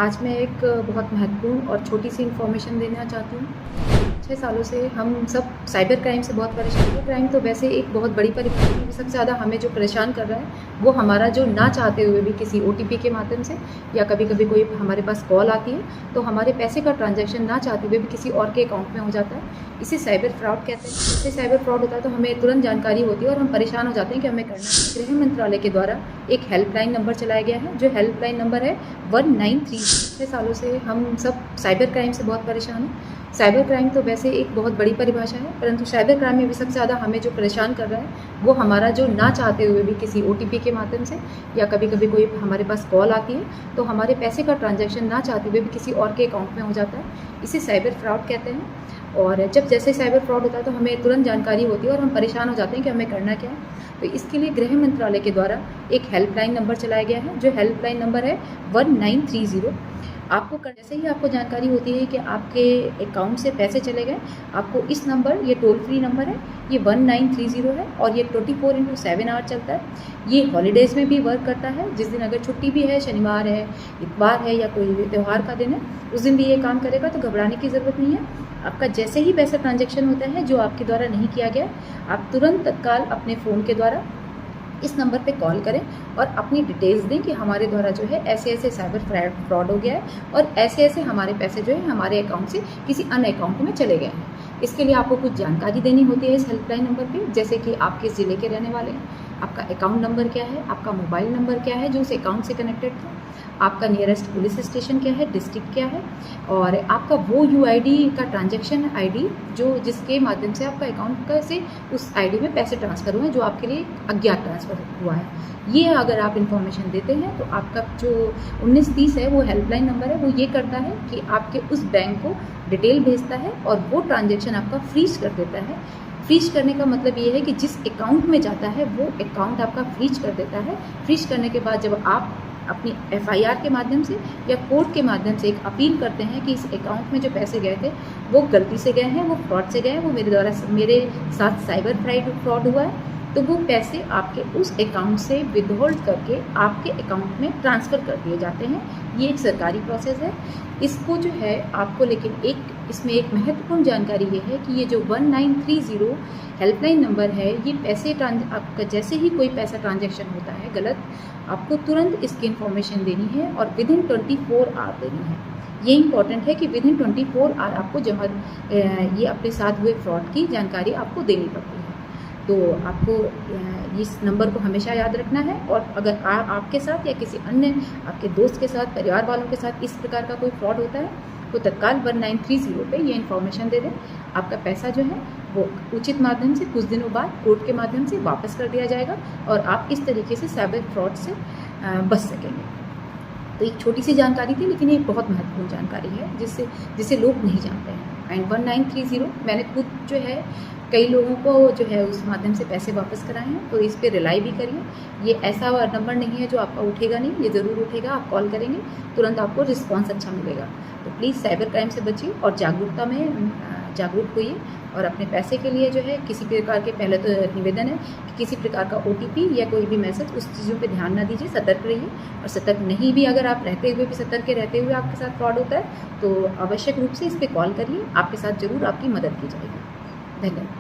आज मैं एक बहुत महत्वपूर्ण और छोटी-सी इन्फॉर्मेशन देना चाहती हूँ। 6 सालों से हम सब साइबर क्राइम से बहुत परेशान हैं। क्राइम तो वैसे एक बहुत बड़ी परिभाषा है, सबसे ज़्यादा हमें जो परेशान कर रहा है, वो हमारा जो ना चाहते हुए भी किसी ओटीपी के माध्यम से या कभी-कभी कोई हमारे पास कॉल आती है, तो हमारे पैसे का ट्रांज़ैक्शन ना चाहते हुए भी किसी और के अकाउंट में हो जाता है। इसे साइबर फ्रॉड कहते हैं। इससे साइबर फ्रॉड होता है तो हमें तुरंत जानकारी होती है और हम परेशान हो जाते हैं कि हमें करना है। गृह मंत्रालय के द्वारा एक हेल्पलाइन नंबर चलाया गया है, जो हेल्पलाइन नंबर है 193। 6 सालों से हम सब साइबर क्राइम से बहुत परेशान हैं। साइबर क्राइम तो वैसे एक बहुत बड़ी परिभाषा है, परंतु साइबर क्राइम में भी सबसे ज़्यादा हमें जो परेशान कर रहा है, वो हमारा जो ना चाहते हुए भी किसी ओटीपी के माध्यम से या कभी-कभी कोई हमारे पास कॉल आती है, तो हमारे पैसे का ट्रांज़ैक्शन ना चाहते हुए भी किसी और के अकाउंट में हो जाता है। इसे साइबर फ्रॉड कहते हैं। और जब जैसे साइबर फ्रॉड होता है तो हमें तुरंत जानकारी होती है और हम परेशान हो जाते हैं कि हमें करना क्या है। तो इसके लिए गृह मंत्रालय के द्वारा एक हेल्पलाइन नंबर चलाया गया है, जो हेल्पलाइन नंबर है 1930। आपको जैसे ही आपको जानकारी होती है कि आपके अकाउंट से पैसे चले गए, आपको इस नंबर, ये टोल फ्री नंबर है, ये 1930 है और ये 24/7 आवर चलता है। ये हॉलीडेज़ में भी वर्क करता है। जिस दिन अगर छुट्टी भी है, शनिवार है, इतवार है या कोई त्यौहार का दिन है, उस दिन भी ये काम करेगा, तो घबराने की ज़रूरत नहीं है। आपका जैसे ही पैसा ट्रांजैक्शन होता है जो आपके द्वारा नहीं किया गया, आप तुरंत तत्काल अपने फ़ोन के द्वारा इस नंबर पे कॉल करें और अपनी डिटेल्स दें कि हमारे द्वारा जो है ऐसे-ऐसे साइबर फ्रॉड हो गया है और ऐसे-ऐसे हमारे पैसे जो है हमारे अकाउंट से किसी अन्य अकाउंट में चले गए हैं। इसके लिए आपको कुछ जानकारी देनी होती है इस हेल्पलाइन नंबर पे, जैसे कि आप किस ज़िले के रहने वाले हैं, आपका अकाउंट नंबर क्या है, आपका मोबाइल नंबर क्या है जो उस अकाउंट से कनेक्टेड था, आपका नियरेस्ट पुलिस स्टेशन क्या है, डिस्ट्रिक्ट क्या है, और आपका वो यूआईडी का ट्रांजैक्शन आईडी जो जिसके माध्यम से आपका अकाउंट का से उस आईडी में पैसे ट्रांसफ़र हुए हैं, जो आपके लिए अज्ञात ट्रांसफ़र हुआ है। ये अगर आप इन्फॉर्मेशन देते हैं तो आपका जो 1930 है, वो हेल्पलाइन नंबर है, वो ये करता है कि आपके उस बैंक को डिटेल भेजता है और वो ट्रांजैक्शन आपका फ्रीज कर देता है। फ्रीज करने का मतलब ये है कि जिस अकाउंट में जाता है वो अकाउंट आपका फ्रीज कर देता है। फ्रीज करने के बाद जब आप अपनी एफआईआर के माध्यम से या कोर्ट के माध्यम से एक अपील करते हैं कि इस अकाउंट में जो पैसे गए थे वो गलती से गए हैं, वो फ्रॉड से गए हैं, वो मेरे साथ साइबर फ्रॉड हुआ है, तो वो पैसे आपके उस अकाउंट से विदहोल्ड करके आपके अकाउंट में ट्रांसफ़र कर दिए जाते हैं। ये एक सरकारी प्रोसेस है। इसको जो है आपको, लेकिन इसमें एक महत्वपूर्ण जानकारी ये है कि ये जो 1930 हेल्पलाइन नंबर है, ये पैसे आपका जैसे ही कोई पैसा ट्रांजैक्शन होता है गलत, आपको तुरंत इसकी इन्फॉर्मेशन देनी है और विदिन 24 आवर देनी है। ये इंपॉर्टेंट है कि विदिन 24 आवर आपको ये अपने साथ हुए फ्रॉड की जानकारी आपको देनी पड़ती है। तो आपको इस नंबर को हमेशा याद रखना है और अगर आपके साथ या किसी अन्य आपके दोस्त के साथ, परिवार वालों के साथ इस प्रकार का कोई फ्रॉड होता है, तो तत्काल 1930 पे ये इन्फॉर्मेशन दे दें। आपका पैसा जो है वो उचित माध्यम से कुछ दिनों बाद कोर्ट के माध्यम से वापस कर दिया जाएगा और आप इस तरीके से साइबर फ्रॉड से बच सकेंगे। तो एक छोटी सी जानकारी थी, लेकिन ये बहुत महत्वपूर्ण जानकारी है जिसे लोग नहीं जानते हैं। एंड 1930 मैंने खुद जो है कई लोगों को जो है उस माध्यम से पैसे वापस कराए हैं, तो इस पे रिलाई भी करिए। ये ऐसा नंबर नहीं है जो आपका उठेगा नहीं, ये ज़रूर उठेगा। आप कॉल करेंगे, तुरंत आपको रिस्पॉन्स अच्छा मिलेगा। तो प्लीज़ साइबर क्राइम से बचिए और जागरूक होइए और अपने पैसे के लिए जो है किसी प्रकार के, पहले तो निवेदन है कि किसी प्रकार का ओटीपी या कोई भी मैसेज उस चीज़ों पे ध्यान ना दीजिए, सतर्क रहिए। और सतर्क नहीं भी अगर आप रहते हुए भी सतर्क के रहते हुए आपके साथ फ्रॉड होता है, तो आवश्यक रूप से इस पर कॉल करिए। आपके साथ ज़रूर आपकी मदद की जाएगी। धन्यवाद।